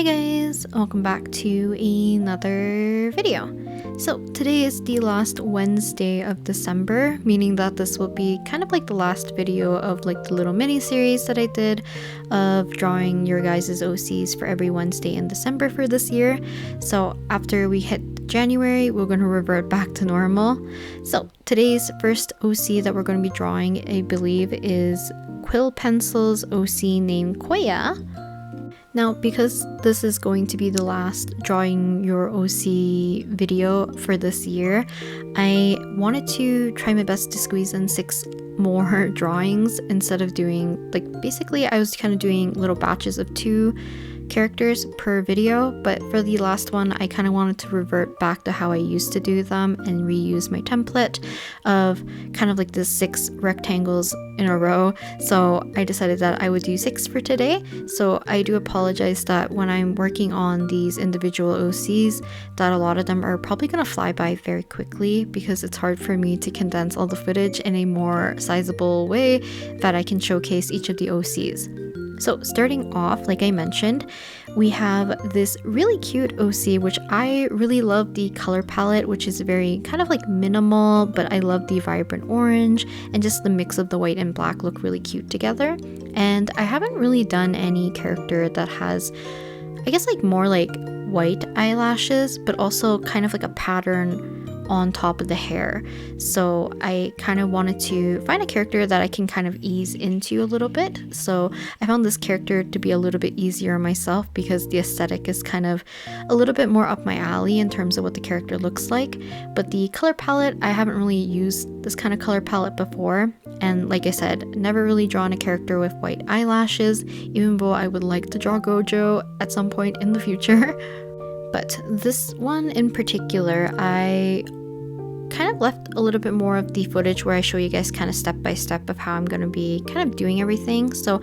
Hi guys, welcome back to another video. So today is the last Wednesday of December, meaning that this will be kind of like the last video of like the little mini series that I did of drawing your guys' OCs for every Wednesday in December for this year. So after we hit January, we're going to revert back to normal. So today's first OC that we're going to be drawing, I believe, is Quill Pencil's OC named Koya. Now, because this is going to be the last drawing your OC video for this year, I wanted to try my best to squeeze in 6 more drawings instead of doing, like, basically I was kind of doing little batches of 2 characters per video, but for the last one I kind of wanted to revert back to how I used to do them and reuse my template of kind of like the 6 rectangles in a row. So I decided that I would do 6 for today. So I do apologize that when I'm working on these individual OCs that a lot of them are probably gonna fly by very quickly because it's hard for me to condense all the footage in a more sizable way that I can showcase each of the OCs. So starting off, like I mentioned, we have this really cute OC, which I really love the color palette, which is very kind of like minimal, but I love the vibrant orange and just the mix of the white and black look really cute together. And I haven't really done any character that has, I guess, like more like white eyelashes, but also kind of like a pattern on top of the hair. So I kind of wanted to find a character that I can kind of ease into a little bit. So I found this character to be a little bit easier on myself because the aesthetic is kind of a little bit more up my alley in terms of what the character looks like. But the color palette, I haven't really used this kind of color palette before. And like I said, never really drawn a character with white eyelashes, even though I would like to draw Gojo at some point in the future. But this one in particular, I kind of left a little bit more of the footage where I show you guys kind of step by step of how I'm going to be kind of doing everything. So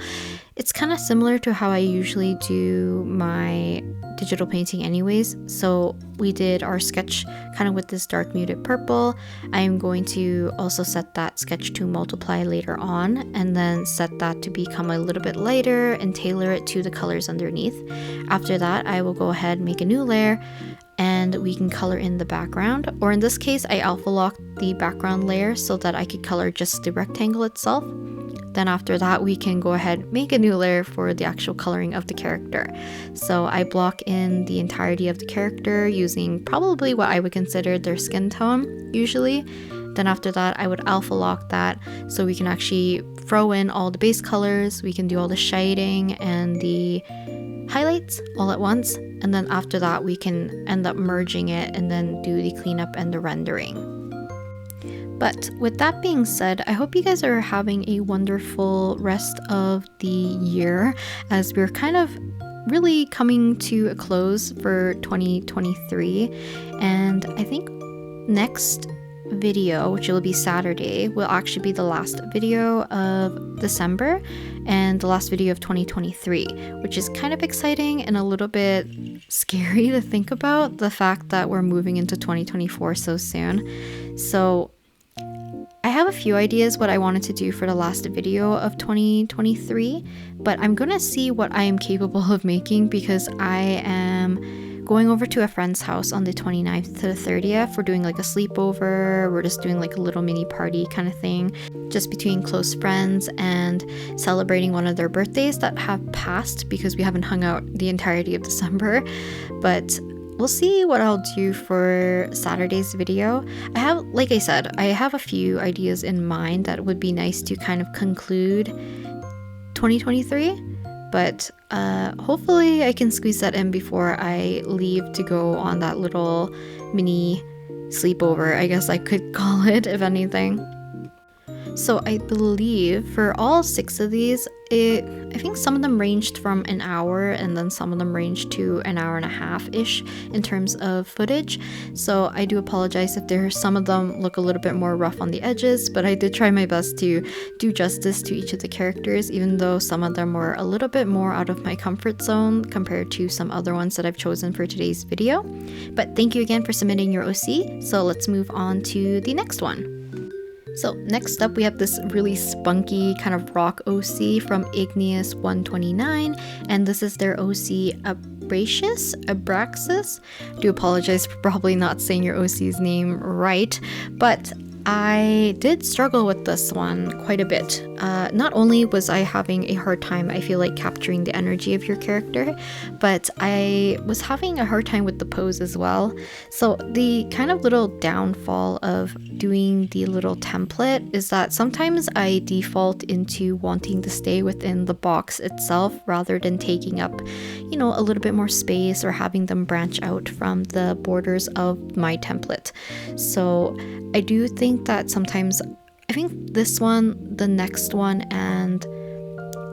it's kind of similar to how I usually do my digital painting anyways. So we did our sketch kind of with this dark muted purple. I am going to also set that sketch to multiply later on and then set that to become a little bit lighter and tailor it to the colors underneath. After that, I will go ahead and make a new layer and we can color in the background, or in this case I alpha locked the background layer so that I could color just the rectangle itself. Then after that we can go ahead and make a new layer for the actual coloring of the character. So I block in the entirety of the character using probably what I would consider their skin tone usually. Then after that I would alpha lock that so we can actually throw in all the base colors, we can do all the shading and the highlights all at once, and then after that we can end up merging it and then do the cleanup and the rendering. But with that being said, I hope you guys are having a wonderful rest of the year as we're kind of really coming to a close for 2023. And I think next video, which will be Saturday, will actually be the last video of December and the last video of 2023, which is kind of exciting and a little bit scary to think about, the fact that we're moving into 2024 so soon. So I have a few ideas what I wanted to do for the last video of 2023, but I'm gonna see what I am capable of making because I am going over to a friend's house on the 29th to the 30th. We're doing like a sleepover. We're just doing like a little mini party kind of thing, just between close friends and celebrating one of their birthdays that have passed because we haven't hung out the entirety of December. But we'll see what I'll do for Saturday's video. I have, like I said, I have a few ideas in mind that would be nice to kind of conclude 2023. But hopefully I can squeeze that in before I leave to go on that little mini sleepover, I guess I could call it, if anything. So I believe for all 6 of these, I think some of them ranged from an hour and then some of them ranged to an hour and a half-ish in terms of footage. So I do apologize if some of them look a little bit more rough on the edges, but I did try my best to do justice to each of the characters, even though some of them were a little bit more out of my comfort zone compared to some other ones that I've chosen for today's video. But thank you again for submitting your OC. So let's move on to the next one. So next up we have this really spunky kind of rock OC from Igneous 129, and this is their OC Abraxas. I do apologize for probably not saying your OC's name right, but I did struggle with this one quite a bit. Not only was I having a hard time, I feel like, capturing the energy of your character, but I was having a hard time with the pose as well. So the kind of little downfall of doing the little template is that sometimes I default into wanting to stay within the box itself rather than taking up, you know, a little bit more space or having them branch out from the borders of my template. So I do think that sometimes, I think this one, the next one, and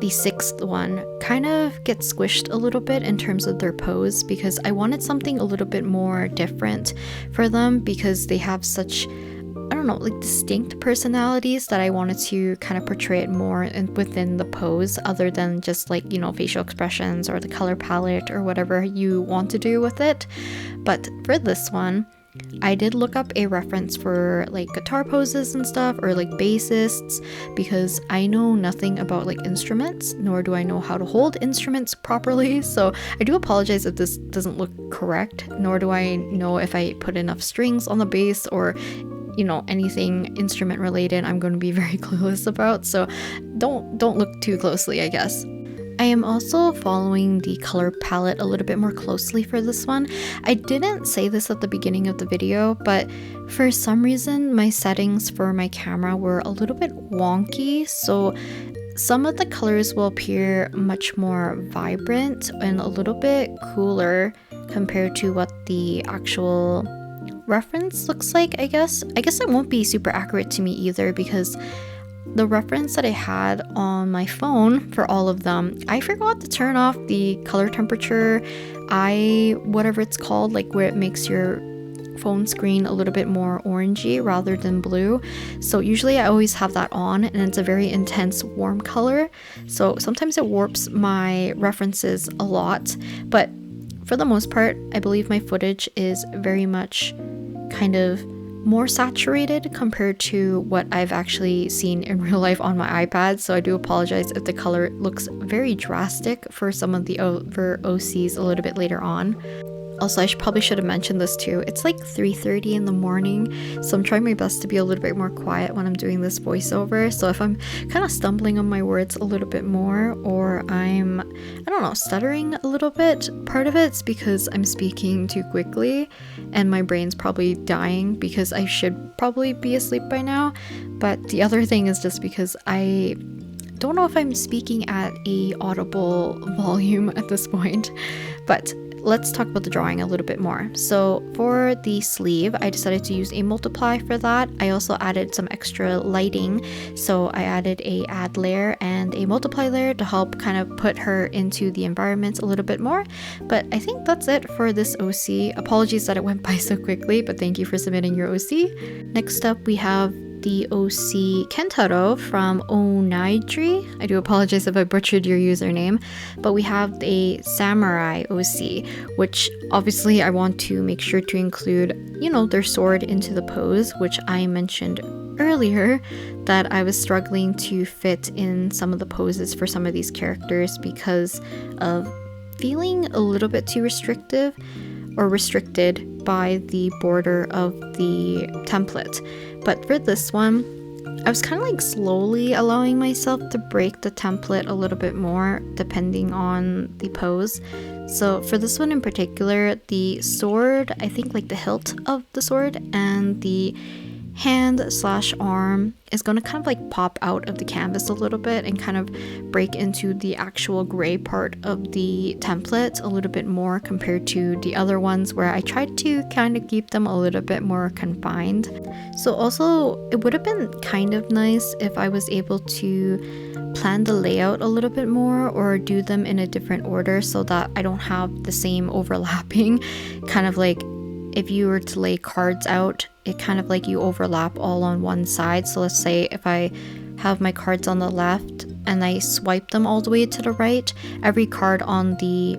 the sixth one kind of get squished a little bit in terms of their pose, because I wanted something a little bit more different for them, because they have such, I don't know, like distinct personalities that I wanted to kind of portray it more within the pose, other than just like, you know, facial expressions or the color palette or whatever you want to do with it. But for this one, I did look up a reference for like guitar poses and stuff, or like bassists, because I know nothing about like instruments, nor do I know how to hold instruments properly. So I do apologize if this doesn't look correct, nor do I know if I put enough strings on the bass or, you know, anything instrument related I'm going to be very clueless about. So don't look too closely, I guess. I am also following the color palette a little bit more closely for this one. I didn't say this at the beginning of the video, but for some reason my settings for my camera were a little bit wonky, so some of the colors will appear much more vibrant and a little bit cooler compared to what the actual reference looks like, I guess. I guess it won't be super accurate to me either, because the reference that I had on my phone for all of them, I forgot to turn off the color temperature, whatever it's called, like where it makes your phone screen a little bit more orangey rather than blue. So usually I always have that on, and it's a very intense warm color. So sometimes it warps my references a lot, but for the most part, I believe my footage is very much kind of more saturated compared to what I've actually seen in real life on my iPad. So I do apologize if the color looks very drastic for some of the over OCs a little bit later on. Also, I probably should have mentioned this too. It's like 3:30 in the morning, so I'm trying my best to be a little bit more quiet when I'm doing this voiceover. So if I'm kind of stumbling on my words a little bit more, or I'm, I don't know, stuttering a little bit, part of it's because I'm speaking too quickly and my brain's probably dying because I should probably be asleep by now. But the other thing is just because I don't know if I'm speaking at a audible volume at this point. But let's talk about the drawing a little bit more. So for the sleeve, I decided to use a multiply for that. I also added some extra lighting. So I added a add layer and a multiply layer to help kind of put her into the environment a little bit more. But I think that's it for this OC. Apologies that it went by so quickly, but thank you for submitting your OC. Next up, we have the OC Kento from Onaidri. I do apologize if I butchered your username, but we have a Samurai OC, which obviously I want to make sure to include, you know, their sword into the pose, which I mentioned earlier that I was struggling to fit in some of the poses for some of these characters because of feeling a little bit too restrictive or restricted by the border of the template. But for this one, I was kind of like slowly allowing myself to break the template a little bit more depending on the pose. So for this one in particular, the sword, I think like the hilt of the sword and the hand/arm is going to kind of like pop out of the canvas a little bit and kind of break into the actual gray part of the template a little bit more compared to the other ones where I tried to kind of keep them a little bit more confined. So also it would have been kind of nice if I was able to plan the layout a little bit more or do them in a different order so that I don't have the same overlapping, kind of like if you were to lay cards out, it kind of like you overlap all on one side. So let's say if I have my cards on the left and I swipe them all the way to the right, every card on the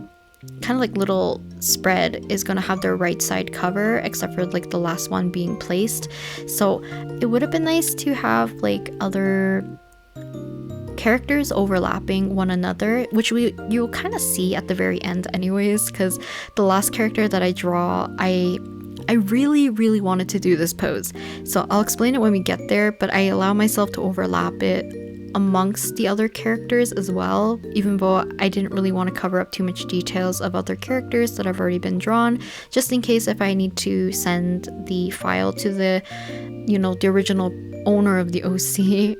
kind of like little spread is gonna have their right side cover, except for like the last one being placed. So it would have been nice to have like other characters overlapping one another, which you'll kind of see at the very end anyways, because the last character that I draw, I really wanted to do this pose. So I'll explain it when we get there, but I allow myself to overlap it amongst the other characters as well, even though I didn't really want to cover up too much details of other characters that have already been drawn, just in case if I need to send the file to the, you know, the original owner of the OC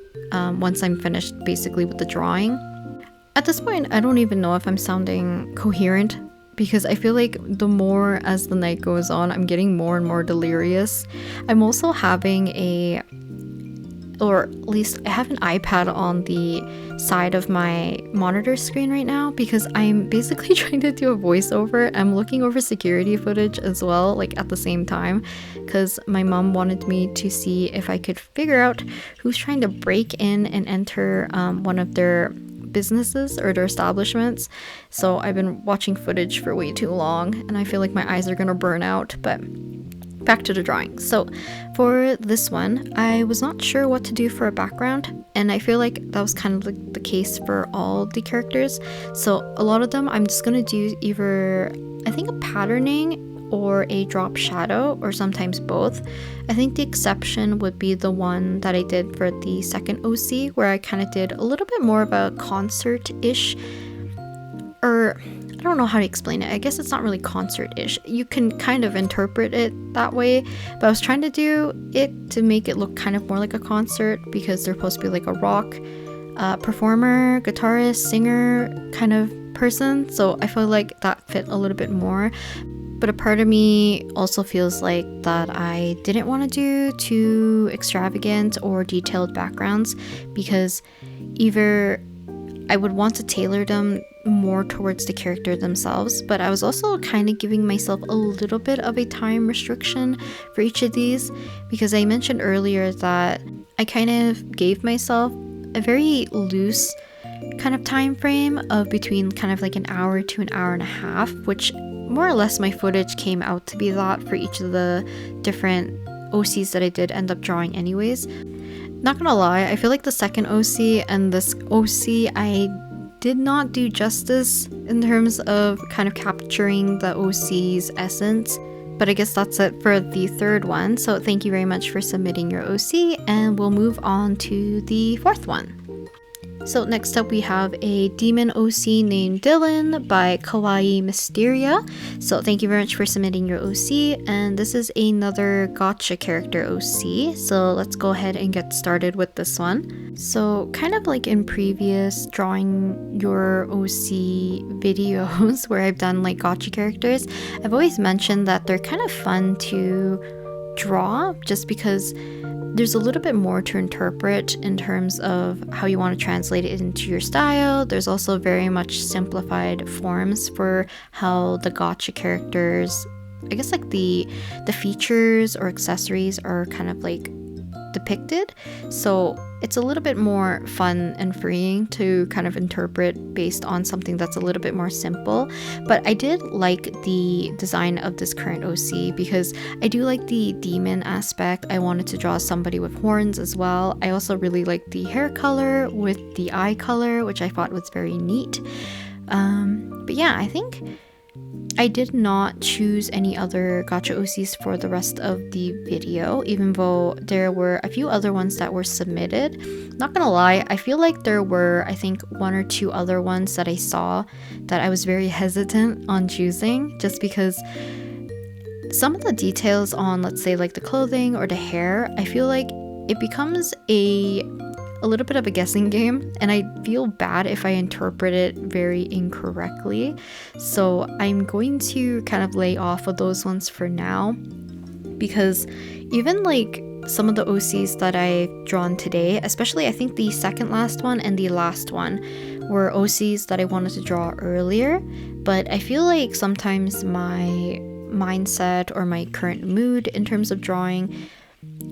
once I'm finished basically with the drawing. At this point, I don't even know if I'm sounding coherent, because I feel like the more as the night goes on, I'm getting more and more delirious. I'm also having or at least I have an iPad on the side of my monitor screen right now, because I'm basically trying to do a voiceover. I'm looking over security footage as well, like at the same time, because my mom wanted me to see if I could figure out who's trying to break in and enter one of their businesses or their establishments. So I've been watching footage for way too long and I feel like my eyes are gonna burn out. But back to the drawing. So for this one, I was not sure what to do for a background, and I feel like that was kind of like the case for all the characters. So a lot of them I'm just gonna do either, I think, a patterning or a drop shadow, or sometimes both. I think the exception would be the one that I did for the second OC, where I kind of did a little bit more of a concert-ish, or I don't know how to explain it. I guess it's not really concert-ish. You can kind of interpret it that way, but I was trying to do it to make it look kind of more like a concert, because they're supposed to be like a rock performer, guitarist, singer kind of person. So I feel like that fit a little bit more. But a part of me also feels like that I didn't want to do too extravagant or detailed backgrounds, because either I would want to tailor them more towards the character themselves, but I was also kind of giving myself a little bit of a time restriction for each of these, because I mentioned earlier that I kind of gave myself a very loose kind of time frame of between kind of like an hour to an hour and a half, which more or less my footage came out to be that for each of the different OCs that I did end up drawing anyways. Not gonna lie, I feel like the second OC and this OC, I did not do justice in terms of kind of capturing the OC's essence, but I guess that's it for the third one. So thank you very much for submitting your OC, and we'll move on to the fourth one. So next up we have a demon OC named Dylan by Kawaii Mysteria. So thank you very much for submitting your OC, and this is another gacha character OC. So let's go ahead and get started with this one. So kind of like in previous drawing your OC videos where I've done like gacha characters, I've always mentioned that they're kind of fun to draw just because there's a little bit more to interpret in terms of how you want to translate it into your style. There's also very much simplified forms for how the gacha characters, I guess like the features or accessories are kind of like depicted. So it's a little bit more fun and freeing to kind of interpret based on something that's a little bit more simple. But I did like the design of this current OC because I do like the demon aspect. I wanted to draw somebody with horns as well. I also really like the hair color with the eye color, which I thought was very neat. But yeah, I think I did not choose any other gacha OCs for the rest of the video, even though there were a few other ones that were submitted. Not gonna lie, I feel like there were, I think, one or two other ones that I saw that I was very hesitant on choosing, just because some of the details on, let's say, like the clothing or the hair, I feel like it becomes a little bit of a guessing game, and I feel bad if I interpret it very incorrectly. So I'm going to kind of lay off of those ones for now, because even like some of the OCs that I've drawn today, especially I think the second last one and the last one were OCs that I wanted to draw earlier, but I feel like sometimes my mindset or my current mood in terms of drawing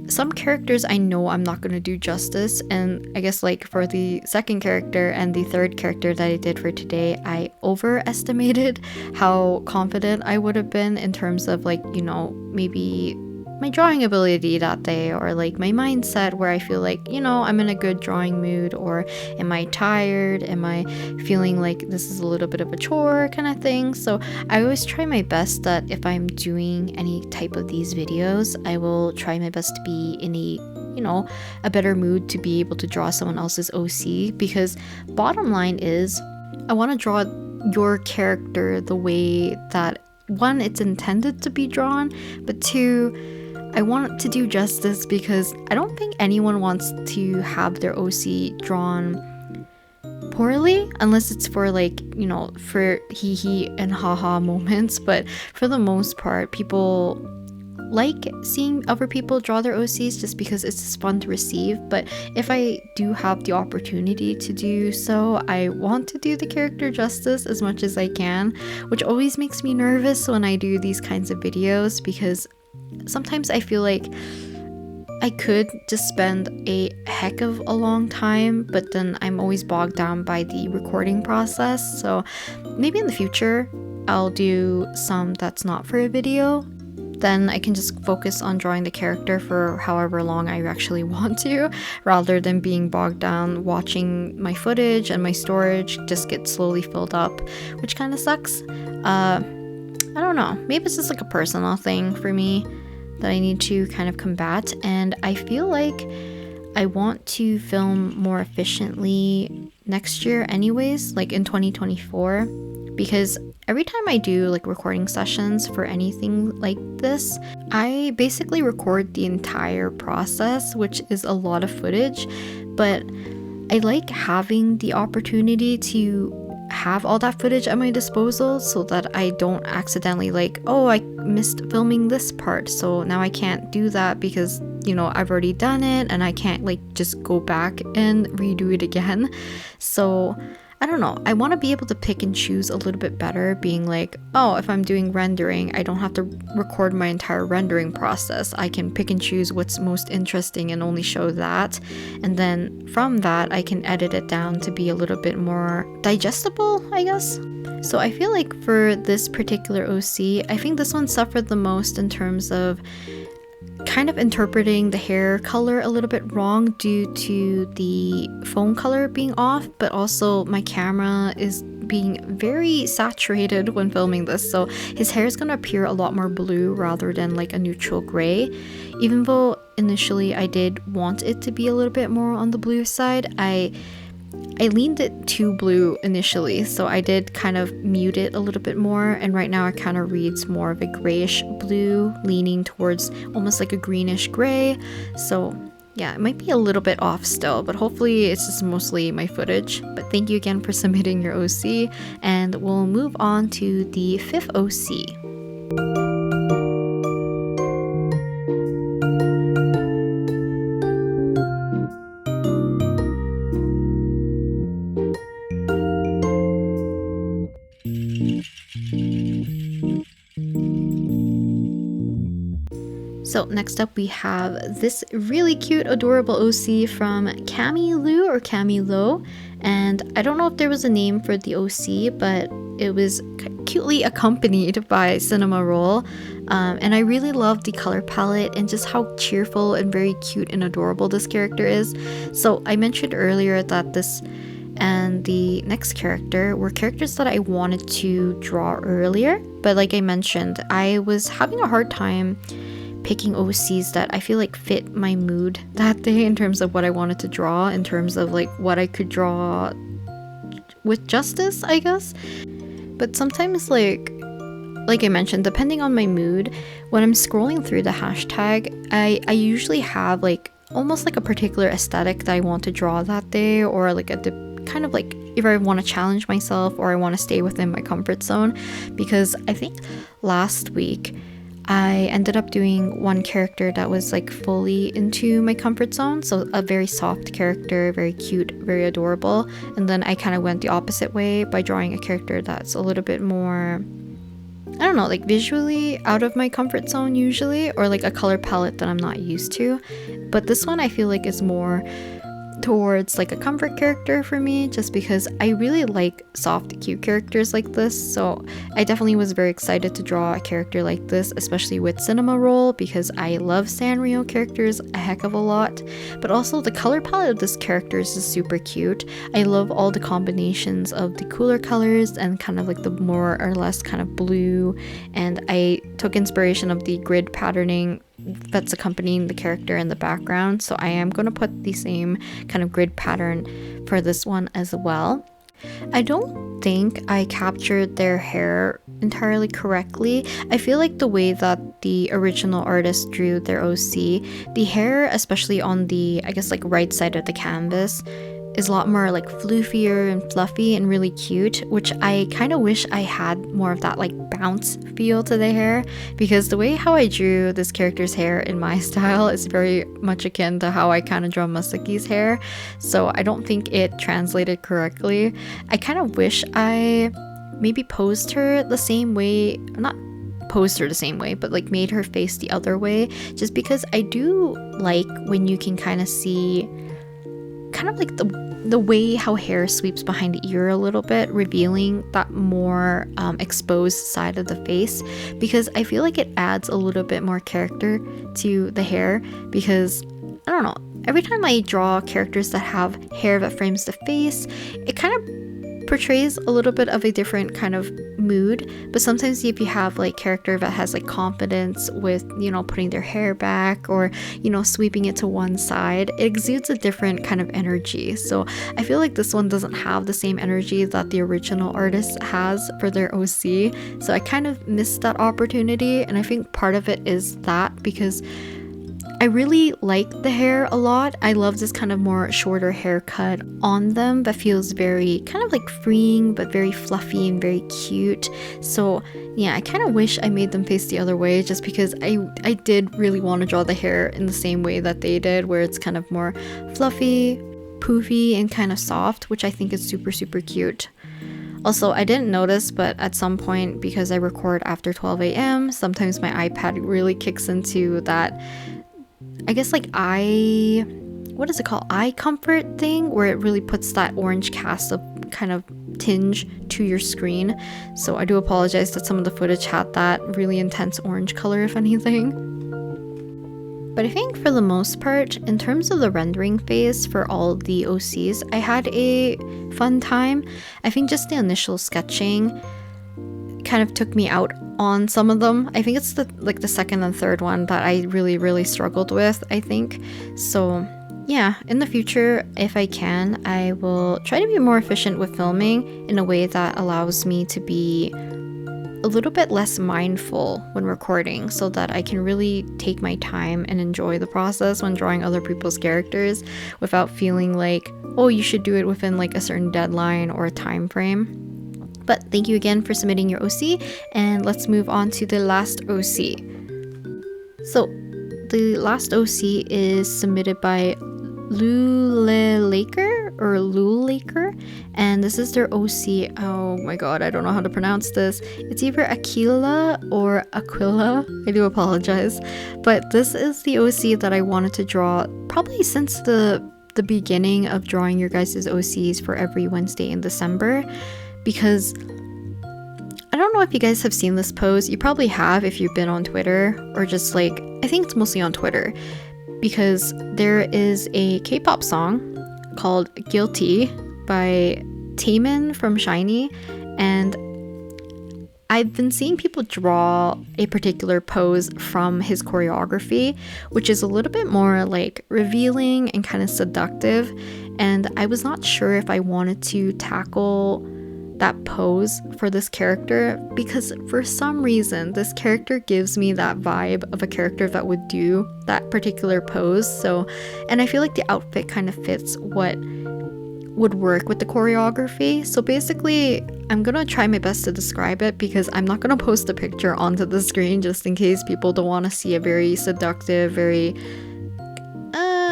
some characters I know I'm not going to do justice, and I guess like for the second character and the third character that I did for today, I overestimated how confident I would have been in terms of like, you know, maybe my drawing ability that day, or like my mindset where I feel like, you know, I'm in a good drawing mood, or am I tired, am I feeling like this is a little bit of a chore kind of thing. So I always try my best that if I'm doing any type of these videos, I will try my best to be in a, you know, a better mood to be able to draw someone else's OC, because bottom line is I want to draw your character the way that, one, it's intended to be drawn, but two, I want to do justice, because I don't think anyone wants to have their OC drawn poorly unless it's for like, you know, for hee and haha moments. But for the most part, people like seeing other people draw their OCs just because it's just fun to receive. But if I do have the opportunity to do so, I want to do the character justice as much as I can, which always makes me nervous when I do these kinds of videos, because sometimes I feel like I could just spend a heck of a long time, but then I'm always bogged down by the recording process. So maybe in the future I'll do some that's not for a video. Then I can just focus on drawing the character for however long I actually want to, rather than being bogged down watching my footage and my storage just get slowly filled up, which kind of sucks. I don't know, maybe it's just like a personal thing for me that I need to kind of combat, and I feel like I want to film more efficiently next year anyways, like in 2024, because every time I do like recording sessions for anything like this, I basically record the entire process, which is a lot of footage, but I like having the opportunity to have all that footage at my disposal so that I don't accidentally like, oh, I missed filming this part, so now I can't do that because, you know, I've already done it and I can't like just go back and redo it again. So I don't know, I want to be able to pick and choose a little bit better, being like, oh, if I'm doing rendering, I don't have to record my entire rendering process. I can pick and choose what's most interesting and only show that, and then from that I can edit it down to be a little bit more digestible, I guess. So I feel like for this particular OC, I think this one suffered the most in terms of kind of interpreting the hair color a little bit wrong due to the phone color being off, but also my camera is being very saturated when filming this, so his hair is going to appear a lot more blue rather than like a neutral gray. Even though initially I did want it to be a little bit more on the blue side, I leaned it too blue initially, so I did kind of mute it a little bit more, and right now it kind of reads more of a grayish blue, leaning towards almost like a greenish gray. So yeah, it might be a little bit off still, but hopefully it's just mostly my footage. But thank you again for submitting your OC, and we'll move on to the fifth OC. So next up we have this really cute, adorable OC from Camille or Camilo, and I don't know if there was a name for the OC, but it was cutely accompanied by cinema roll, and I really love the color palette and just how cheerful and very cute and adorable this character is. So I mentioned earlier that this and the next character were characters that I wanted to draw earlier, but like I mentioned, I was having a hard time picking OCs that I feel like fit my mood that day in terms of what I wanted to draw, in terms of like what I could draw with justice, I guess. But sometimes like I mentioned, depending on my mood, when I'm scrolling through the hashtag, I usually have like almost like a particular aesthetic that I want to draw that day, or like kind of like if I want to challenge myself or I want to stay within my comfort zone. Because I think last week I ended up doing one character that was like fully into my comfort zone, so a very soft character, very cute, very adorable, and then I kind of went the opposite way by drawing a character that's a little bit more I don't know, like visually out of my comfort zone usually, or like a color palette that I'm not used to. But this one I feel like is more towards like a comfort character for me, just because I really like soft, cute characters like this. So I definitely was very excited to draw a character like this, especially with Cinema Roll, because I love Sanrio characters a heck of a lot. But also the color palette of this character is just super cute. I love all the combinations of the cooler colors and kind of like the more or less kind of blue, and I took inspiration of the grid patterning that's accompanying the character in the background, so I am going to put the same kind of grid pattern for this one as well. I don't think I captured their hair entirely correctly. I feel like the way that the original artist drew their OC, the hair, especially on the, I guess, like right side of the canvas, is a lot more like floofier and fluffy and really cute, which I kind of wish I had more of that like bounce feel to the hair, because the way how I drew this character's hair in my style is very much akin to how I kind of draw Masaki's hair, so I don't think it translated correctly. I kind of wish I maybe posed her the same way, not posed her the same way, but like made her face the other way, just because I do like when you can kind of see kind of like the way how hair sweeps behind the ear a little bit, revealing that more exposed side of the face, because I feel like it adds a little bit more character to the hair. Because I don't know, every time I draw characters that have hair that frames the face, it kind of portrays a little bit of a different kind of mood. But sometimes if you have like character that has like confidence with, you know, putting their hair back, or, you know, sweeping it to one side, it exudes a different kind of energy. So I feel like this one doesn't have the same energy that the original artist has for their OC, so I kind of missed that opportunity. And I think part of it is that because I really like the hair a lot. I love this kind of more shorter haircut on them that feels very kind of like freeing, but very fluffy and very cute. So yeah, I kind of wish I made them face the other way, just because I did really want to draw the hair in the same way that they did, where it's kind of more fluffy, poofy, and kind of soft, which I think is super, super cute. Also, I didn't notice, but at some point, because I record after 12 a.m., sometimes my iPad really kicks into that, I guess, like what is it called? Eye comfort thing, where it really puts that orange cast of kind of tinge to your screen. So I do apologize that some of the footage had that really intense orange color, if anything. But I think for the most part, in terms of the rendering phase for all the OCs, I had a fun time. I think just the initial sketching kind of took me out on some of them. I think it's the second and third one that I really struggled with, I think. So yeah, in the future, if I can, I will try to be more efficient with filming in a way that allows me to be a little bit less mindful when recording, so that I can really take my time and enjoy the process when drawing other people's characters without feeling like, oh, you should do it within like a certain deadline or a time frame. But thank you again for submitting your OC, and let's move on to the last OC. So the last OC is submitted by Lulelaker, and this is their OC. Oh my god, I don't know how to pronounce this. It's either Aquila or Aquila. I do apologize. But this is the OC that I wanted to draw probably since the beginning of drawing your guys' OCs for every Wednesday in December. Because I don't know if you guys have seen this pose. You probably have if you've been on Twitter, or just like, I think it's mostly on Twitter, because there is a K-pop song called Guilty by Taemin from SHINee, and I've been seeing people draw a particular pose from his choreography, which is a little bit more like revealing and kind of seductive, and I was not sure if I wanted to tackle that pose for this character, because for some reason this character gives me that vibe of a character that would do that particular pose. So, and I feel like the outfit kind of fits what would work with the choreography. So basically, I'm gonna try my best to describe it, because I'm not gonna post the picture onto the screen just in case people don't want to see a very seductive, very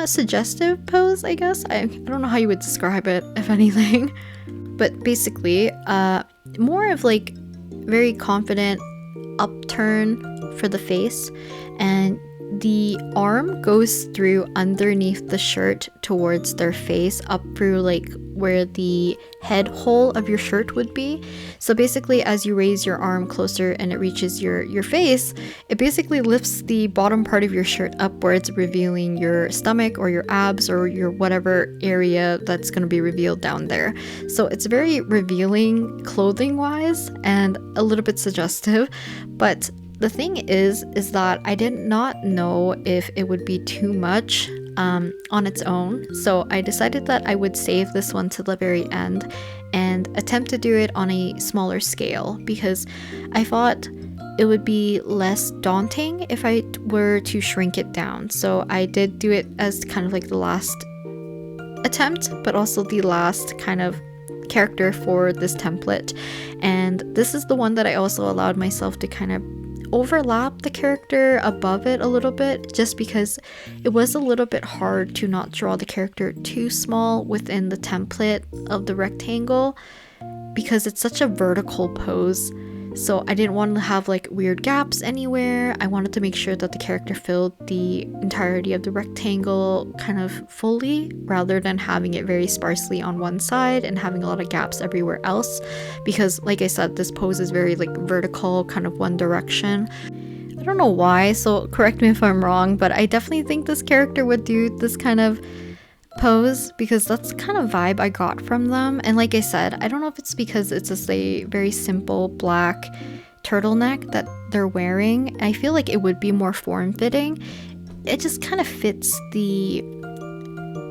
suggestive pose, I guess. I don't know how you would describe it, if anything. But basically, more of like very confident, upturn for the face, and the arm goes through underneath the shirt towards their face, up through like where the head hole of your shirt would be. So basically, as you raise your arm closer and it reaches your face, it basically lifts the bottom part of your shirt upwards, revealing your stomach or your abs or your whatever area that's going to be revealed down there. So it's very revealing clothing wise and a little bit suggestive, but the thing is that I did not know if it would be too much on its own. So I decided that I would save this one to the very end and attempt to do it on a smaller scale, because I thought it would be less daunting if I were to shrink it down. So I did do it as kind of like the last attempt, but also the last kind of character for this template. And this is the one that I also allowed myself to kind of overlap the character above it a little bit, just because it was a little bit hard to not draw the character too small within the template of the rectangle, because it's such a vertical pose. So I didn't want to have like weird gaps anywhere. I wanted to make sure that the character filled the entirety of the rectangle kind of fully, rather than having it very sparsely on one side and having a lot of gaps everywhere else, because like I said, this pose is very like vertical, kind of one direction. I don't know why, so correct me if I'm wrong, but I definitely think this character would do this kind of pose, because that's the kind of vibe I got from them. And like I said, I don't know if it's because it's just a very simple black turtleneck that they're wearing. I feel like it would be more form-fitting. It just kind of fits the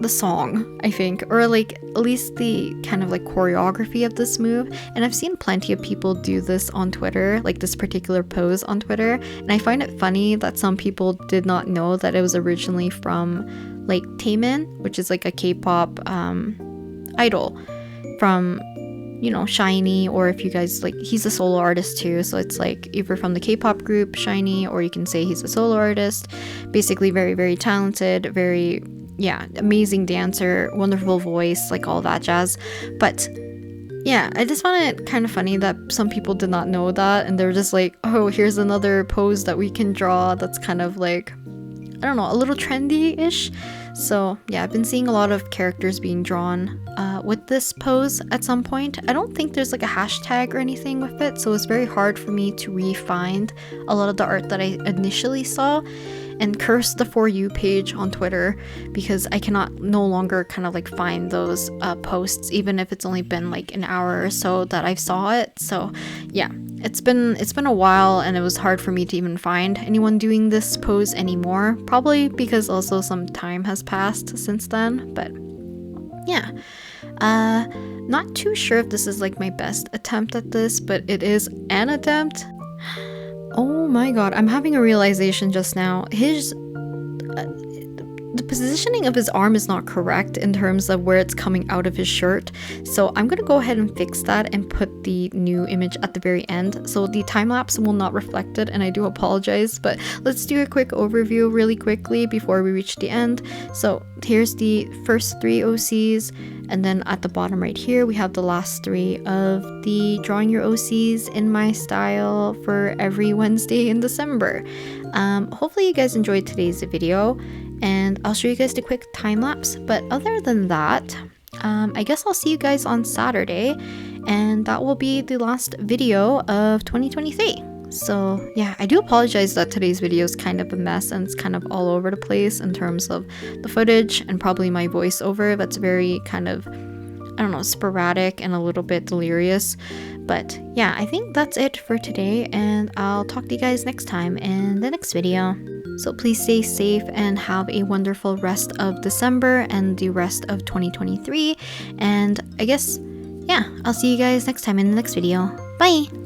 song, I think, or like at least the kind of like choreography of this move. And I've seen plenty of people do this on Twitter, like this particular pose on Twitter, and I find it funny that some people did not know that it was originally from like Taemin, which is like a K-pop idol from, you know, SHINee, or if you guys like, he's a solo artist too, so it's like either from the K-pop group SHINee, or you can say he's a solo artist. Basically very, very talented, very, yeah, amazing dancer, wonderful voice, like all that jazz. But yeah, I just found it kind of funny that some people did not know that, and they're just like, oh, here's another pose that we can draw that's kind of like, I don't know, a little trendy-ish. So yeah, I've been seeing a lot of characters being drawn with this pose at some point. I don't think there's like a hashtag or anything with it, so it's very hard for me to re-find a lot of the art that I initially saw, and curse the For You page on Twitter, because I cannot no longer kind of like find those posts, even if it's only been like an hour or so that I saw it. So yeah, it's been a while, and it was hard for me to even find anyone doing this pose anymore, probably because also some time has passed since then. But yeah, not too sure if this is like my best attempt at this, but it is an attempt. Oh my god, I'm having a realization just now. The positioning of his arm is not correct in terms of where it's coming out of his shirt. So I'm gonna go ahead and fix that and put the new image at the very end. So the time lapse will not reflect it, and I do apologize, but let's do a quick overview really quickly before we reach the end. So here's the first 3 OCs, and then at the bottom right here we have the last 3 of the drawing your OCs in my style for every Wednesday in December. Hopefully you guys enjoyed today's video, and I'll show you guys the quick time lapse. But other than that, I guess I'll see you guys on Saturday, and that will be the last video of 2023. So yeah, I do apologize that today's video is kind of a mess and it's kind of all over the place in terms of the footage and probably my voiceover that's very kind of, I don't know, sporadic and a little bit delirious. But yeah, I think that's it for today, and I'll talk to you guys next time in the next video. So please stay safe and have a wonderful rest of December and the rest of 2023. And I guess, yeah, I'll see you guys next time in the next video. Bye!